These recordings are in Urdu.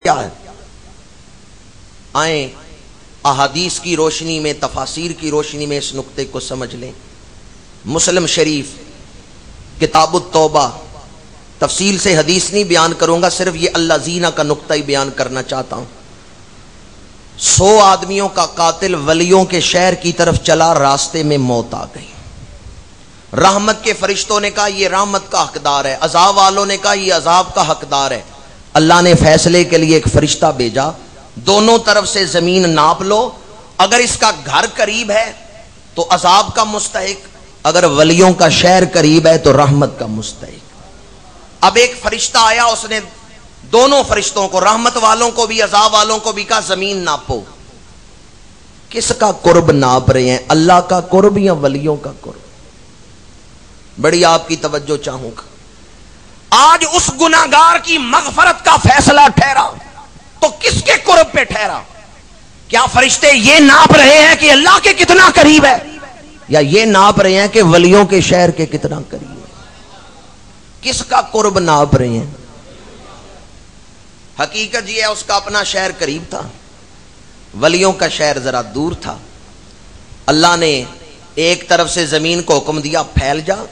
کیا ہے؟ آئیں احادیث کی روشنی میں، تفاسیر کی روشنی میں اس نقطے کو سمجھ لیں۔ مسلم شریف کتاب التوبہ، تفصیل سے حدیث نہیں بیان کروں گا، صرف یہ اللہ زینہ کا نقطہ ہی بیان کرنا چاہتا ہوں۔ 100 آدمیوں کا قاتل ولیوں کے شہر کی طرف چلا، راستے میں موت آ گئی۔ رحمت کے فرشتوں نے کہا یہ رحمت کا حقدار ہے، عذاب والوں نے کہا یہ عذاب کا حقدار ہے۔ اللہ نے فیصلے کے لیے ایک فرشتہ بھیجا، دونوں طرف سے زمین ناپ لو، اگر اس کا گھر قریب ہے تو عذاب کا مستحق، اگر ولیوں کا شہر قریب ہے تو رحمت کا مستحق۔ اب ایک فرشتہ آیا، اس نے دونوں فرشتوں کو، رحمت والوں کو بھی عذاب والوں کو بھی کہا زمین ناپو۔ کس کا قرب ناپ رہے ہیں؟ اللہ کا قرب یا ولیوں کا قرب؟ بڑی آپ کی توجہ چاہوں گا۔ آج اس گناہگار کی مغفرت کا فیصلہ ٹھہرا تو کس کے قرب پہ ٹھہرا؟ کیا فرشتے یہ ناپ رہے ہیں کہ اللہ کے کتنا قریب ہے، یا یہ ناپ رہے ہیں کہ ولیوں کے شہر کے کتنا قریب ہے؟ کس کا قرب ناپ رہے ہیں؟ حقیقت یہ ہے اس کا اپنا شہر قریب تھا، ولیوں کا شہر ذرا دور تھا۔ اللہ نے ایک طرف سے زمین کو حکم دیا پھیل جا،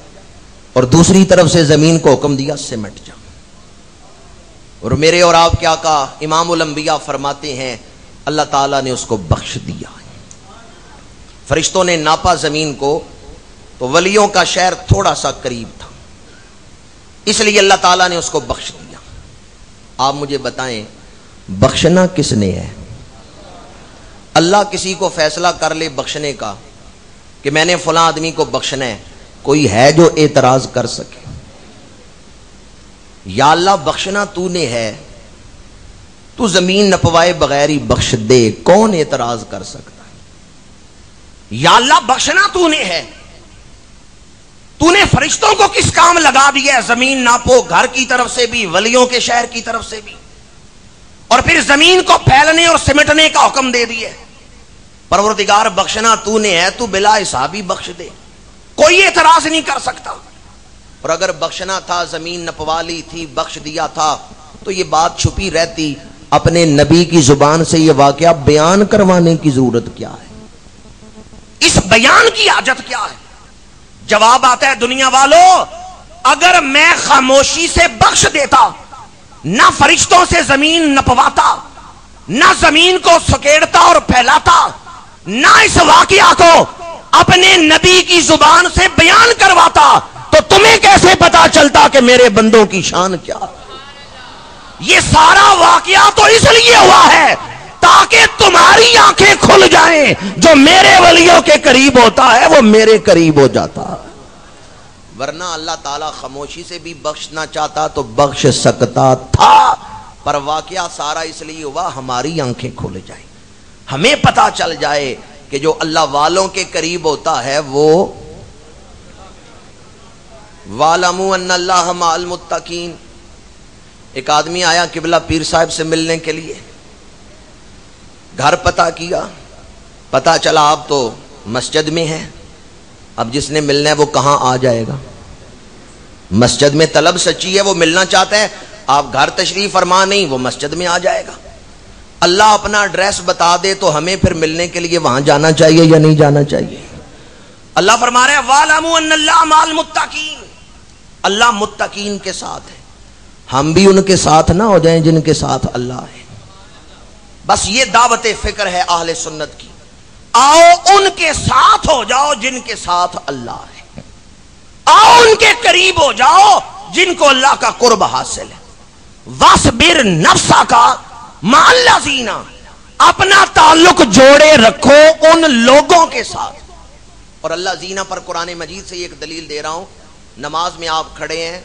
اور دوسری طرف سے زمین کو حکم دیا سمٹ جا۔ اور میرے اور آپ کیا کہا؟ امام الانبیاء فرماتے ہیں اللہ تعالیٰ نے اس کو بخش دیا۔ فرشتوں نے ناپا زمین کو تو ولیوں کا شہر تھوڑا سا قریب تھا، اس لیے اللہ تعالیٰ نے اس کو بخش دیا۔ آپ مجھے بتائیں بخشنا کس نے ہے؟ اللہ کسی کو فیصلہ کر لے بخشنے کا کہ میں نے فلاں آدمی کو بخشنا ہے، کوئی ہے جو اعتراض کر سکے؟ یا اللہ بخشنا تو نے ہے، تو زمین نپوائے بغیر ہی بخش دے، کون اعتراض کر سکتا ہے؟ یا اللہ بخشنا تو نے ہے، تو نے فرشتوں کو کس کام لگا دیا ہے؟ زمین ناپو، گھر کی طرف سے بھی، ولیوں کے شہر کی طرف سے بھی، اور پھر زمین کو پھیلنے اور سمٹنے کا حکم دے دیا۔ پروردگار بخشنا تو نے ہے، تو بلا حساب ہی بخش دے، کوئی اعتراض نہیں کر سکتا۔ اور اگر بخشنا تھا، زمین نپوالی تھی، بخش دیا تھا، تو یہ بات چھپی رہتی، اپنے نبی کی زبان سے یہ واقعہ بیان کروانے کی ضرورت کیا ہے؟ اس بیان کی حاجت کیا ہے؟ جواب آتا ہے دنیا والوں، اگر میں خاموشی سے بخش دیتا، نہ فرشتوں سے زمین نپواتا، نہ زمین کو سکیڑتا اور پھیلاتا، نہ اس واقعہ کو اپنے نبی کی زبان سے بیان کرواتا، تو تمہیں کیسے پتا چلتا کہ میرے بندوں کی شان کیا؟ یہ سارا واقعہ تو اس لیے ہوا ہے تاکہ تمہاری آنکھیں کھل جائیں، جو میرے ولیوں کے قریب ہوتا ہے وہ میرے قریب ہو جاتا ہے۔ ورنہ اللہ تعالیٰ خاموشی سے بھی بخشنا چاہتا تو بخش سکتا تھا، پر واقعہ سارا اس لیے ہوا ہماری آنکھیں کھل جائیں، ہمیں پتا چل جائے کہ جو اللہ والوں کے قریب ہوتا ہے وہ وَاعْلَمُوا أَنَّ اللَّهَ مَعَ الْمُتَّقِينَ۔ ایک آدمی آیا قبلہ پیر صاحب سے ملنے کے لیے، گھر پتہ کیا، پتہ چلا آپ تو مسجد میں ہیں، اب جس نے ملنا ہے وہ کہاں آ جائے گا؟ مسجد میں طلب سچی ہے، وہ ملنا چاہتا ہے، آپ گھر تشریف فرما نہیں، وہ مسجد میں آ جائے گا۔ اللہ اپنا ایڈریس بتا دے تو ہمیں پھر ملنے کے لیے وہاں جانا چاہیے یا نہیں جانا چاہیے؟ اللہ فرما رہے ہیں وَاعْلَمُوا أَنَّ اللَّهَ مَعَ الْمُتَّقِينَ، اللہ متقین کے ساتھ ہے، ہم بھی ان کے ساتھ نہ ہو جائیں جن کے ساتھ اللہ ہے۔ بس یہ دعوت فکر ہے اہل سنت کی، آؤ ان کے ساتھ ہو جاؤ جن کے ساتھ اللہ ہے، آؤ ان کے قریب ہو جاؤ جن کو اللہ کا قرب حاصل ہے۔ وَاصْبِرْ نَفْسَكَ مَعَ الَّذِينَ، اپنا تعلق جوڑے رکھو ان لوگوں کے ساتھ۔ اور اللہ زینہ پر قرآن مجید سے ایک دلیل دے رہا ہوں، نماز میں آپ کھڑے ہیں،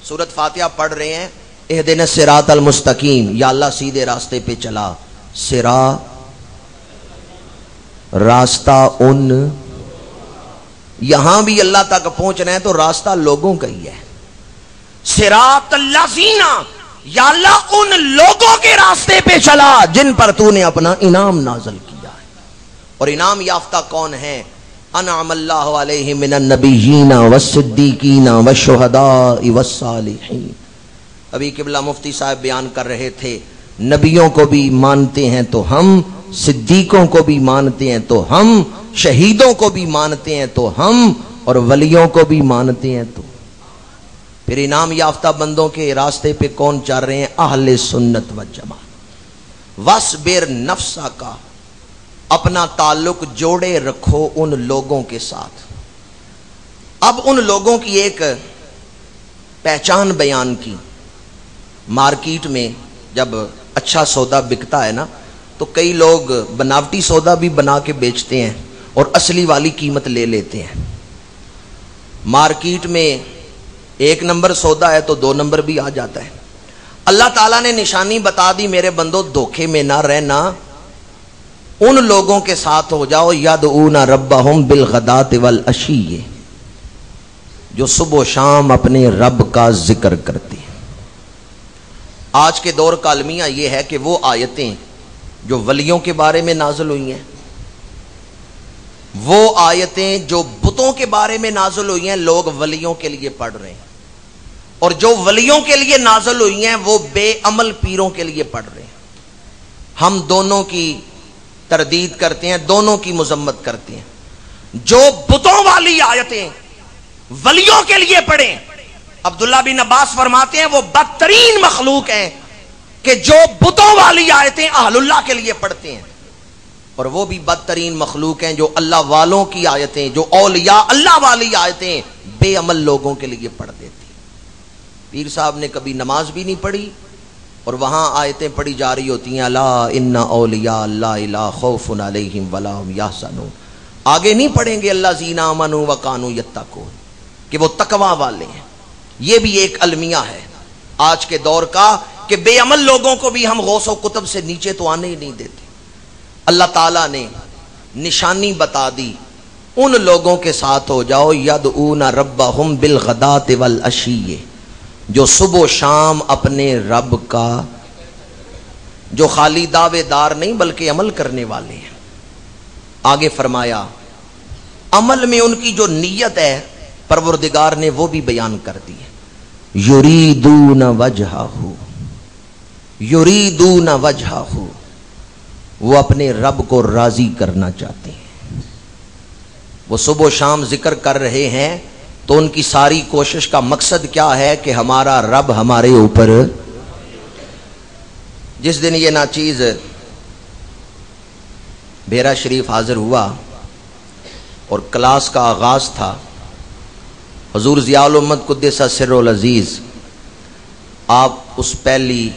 سورۃ فاتحہ پڑھ رہے ہیں، اہدنا الصراط المستقیم، یا اللہ سیدھے راستے پہ چلا، راستہ ان، یہاں بھی اللہ تک پہنچنا ہے تو راستہ لوگوں کا ہی ہے۔ صراط الذین، یا اللہ ان لوگوں کے راستے پہ چلا جن پر تو نے اپنا انعام نازل کیا ہے۔ اور انعام یافتہ کون ہے؟ انعم اللہ علیہم من النبیین والصدیقین والشہداء والصالحین۔ ابھی قبلہ مفتی صاحب بیان کر رہے تھے نبیوں کو بھی مانتے ہیں تو ہم، صدیقوں کو بھی مانتے ہیں تو ہم، شہیدوں کو بھی مانتے ہیں تو ہم، اور ولیوں کو بھی مانتے ہیں تو۔ پھر انعام یافتہ بندوں کے راستے پہ کون چل رہے ہیں؟ اہل سنت و جماعت۔ وَاصْبِرْ نَفْسَكَ، اپنا تعلق جوڑے رکھو ان لوگوں کے ساتھ۔ اب ان لوگوں کی ایک پہچان بیان کی۔ مارکیٹ میں جب اچھا سودا بکتا ہے نا تو کئی لوگ بناوٹی سودا بھی بنا کے بیچتے ہیں اور اصلی والی قیمت لے لیتے ہیں۔ مارکیٹ میں 1 نمبر سودا ہے تو 2 نمبر بھی آ جاتا ہے۔ اللہ تعالیٰ نے نشانی بتا دی، میرے بندو دھوکے میں نہ رہنا، ان لوگوں کے ساتھ ہو جاؤ یدعون ربہم بالغداۃ والعشی، جو صبح و شام اپنے رب کا ذکر کرتے ہیں۔ آج کے دور کا المیہ یہ ہے کہ وہ آیتیں جو ولیوں کے بارے میں نازل ہوئی ہیں، وہ آیتیں جو بتوں کے بارے میں نازل ہوئی ہیں، لوگ ولیوں کے لیے پڑھ رہے ہیں، اور جو ولیوں کے لیے نازل ہوئی ہیں وہ بے عمل پیروں کے لیے پڑھ رہے ہیں۔ ہم دونوں کی تردید کرتے ہیں، دونوں کی مذمت کرتے ہیں۔ جو بتوں والی آیتیں ولیوں کے لیے پڑھیں، عبداللہ بن عباس فرماتے ہیں وہ بدترین مخلوق ہیں کہ جو بتوں والی آیتیں اہل اللہ کے لیے پڑھتے ہیں، اور وہ بھی بدترین مخلوق ہیں جو اللہ والوں کی آیتیں، جو اولیاء اللہ والی آیتیں بے عمل لوگوں کے لیے پڑھ دیتے ہیں۔ پیر صاحب نے کبھی نماز بھی نہیں پڑھی اور وہاں آیتیں پڑھی جا رہی ہوتی ہیں، الا ان اولیاء اللہ لا خوف علیہم ولا هم یحزنون۔ آگے نہیں پڑھیں گے الذین آمنوا وکانوا یتقون کہ وہ تقوی والے ہیں۔ یہ بھی ایک المیہ ہے آج کے دور کا کہ بے عمل لوگوں کو بھی ہم غوث و کتب سے نیچے تو آنے ہی نہیں دیتے۔ اللہ تعالیٰ نے نشانی بتا دی، ان لوگوں کے ساتھ ہو جاؤ یدعون ربہم بالغداۃ والعشی، جو صبح و شام اپنے رب کا، جو خالی دعوے دار نہیں بلکہ عمل کرنے والے ہیں۔ آگے فرمایا عمل میں ان کی جو نیت ہے پروردگار نے وہ بھی بیان کر دی ہے، یریدون وجہہ، یریدون وجہہ، وہ اپنے رب کو راضی کرنا چاہتے ہیں۔ وہ صبح و شام ذکر کر رہے ہیں تو ان کی ساری کوشش کا مقصد کیا ہے کہ ہمارا رب ہمارے اوپر۔ جس دن یہ ناچیز بھیرا شریف حاضر ہوا اور کلاس کا آغاز تھا، حضور ضیاء الامت قدس سرہ العزیز آپ اس پہلی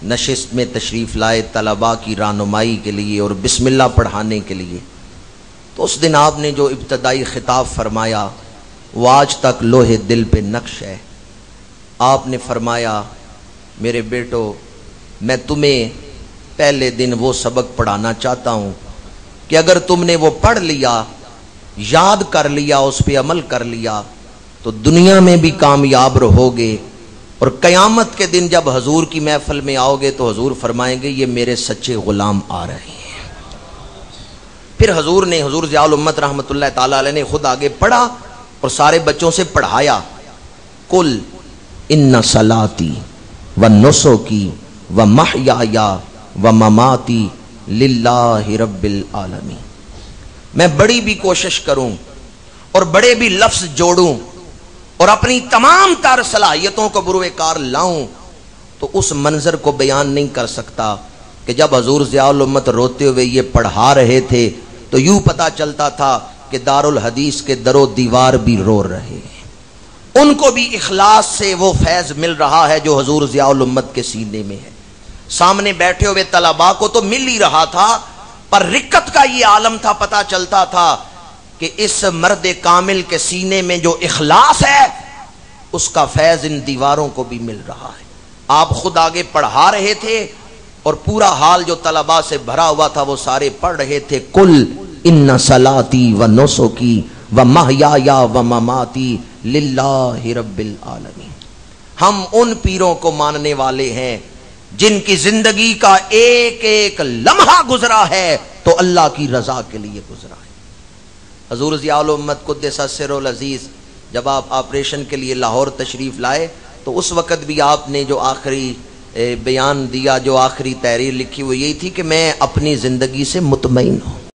نشست میں تشریف لائے طلباء کی رہنمائی کے لیے اور بسم اللہ پڑھانے کے لیے۔ تو اس دن آپ نے جو ابتدائی خطاب فرمایا وہ آج تک لوہے دل پہ نقش ہے۔ آپ نے فرمایا میرے بیٹو، میں تمہیں پہلے دن وہ سبق پڑھانا چاہتا ہوں کہ اگر تم نے وہ پڑھ لیا، یاد کر لیا، اس پہ عمل کر لیا تو دنیا میں بھی کامیاب رہو گے، اور قیامت کے دن جب حضور کی محفل میں آؤ گے تو حضور فرمائیں گے یہ میرے سچے غلام آ رہے ہیں۔ پھر حضور ضیاء الامت رحمت اللہ تعالی علیہ نے خود آگے پڑھا اور سارے بچوں سے پڑھایا، قل ان صلاتی ونسکی ومحیای ومماتی للہ رب العالمین۔ میں بڑی بھی کوشش کروں اور بڑے بھی لفظ جوڑوں اور اپنی تمام تر صلاحیتوں کو بروئے کار لاؤں تو اس منظر کو بیان نہیں کر سکتا کہ جب حضور ضیاء الامت روتے ہوئے یہ پڑھا رہے تھے تو یوں پتا چلتا تھا کہ دارالحدیث کے در و دیوار بھی رو رہے ہیں، ان کو بھی اخلاص سے وہ فیض مل رہا ہے جو حضور ضیاء الامت کے سینے میں ہے۔ سامنے بیٹھے ہوئے طلباء کو تو مل ہی رہا تھا، پر رکت کا یہ عالم تھا، پتا چلتا تھا کہ اس مرد کامل کے سینے میں جو اخلاص ہے اس کا فیض ان دیواروں کو بھی مل رہا ہے۔ آپ خود آگے پڑھا رہے تھے اور پورا حال جو طلباء سے بھرا ہوا تھا وہ سارے پڑھ رہے تھے، قل ان صلاتی ونسکی ومحیای ومماتی للہ رب العالمین۔ ہم ان پیروں کو ماننے والے ہیں جن کی زندگی کا ایک ایک لمحہ گزرا ہے تو اللہ کی رضا کے لیے گزرا ہے۔ حضور ضیاء الامت قدس سرہ العزیز جب آپ آپریشن کے لیے لاہور تشریف لائے تو اس وقت بھی آپ نے جو آخری بیان دیا، جو آخری تحریر لکھی وہ یہی تھی کہ میں اپنی زندگی سے مطمئن ہوں،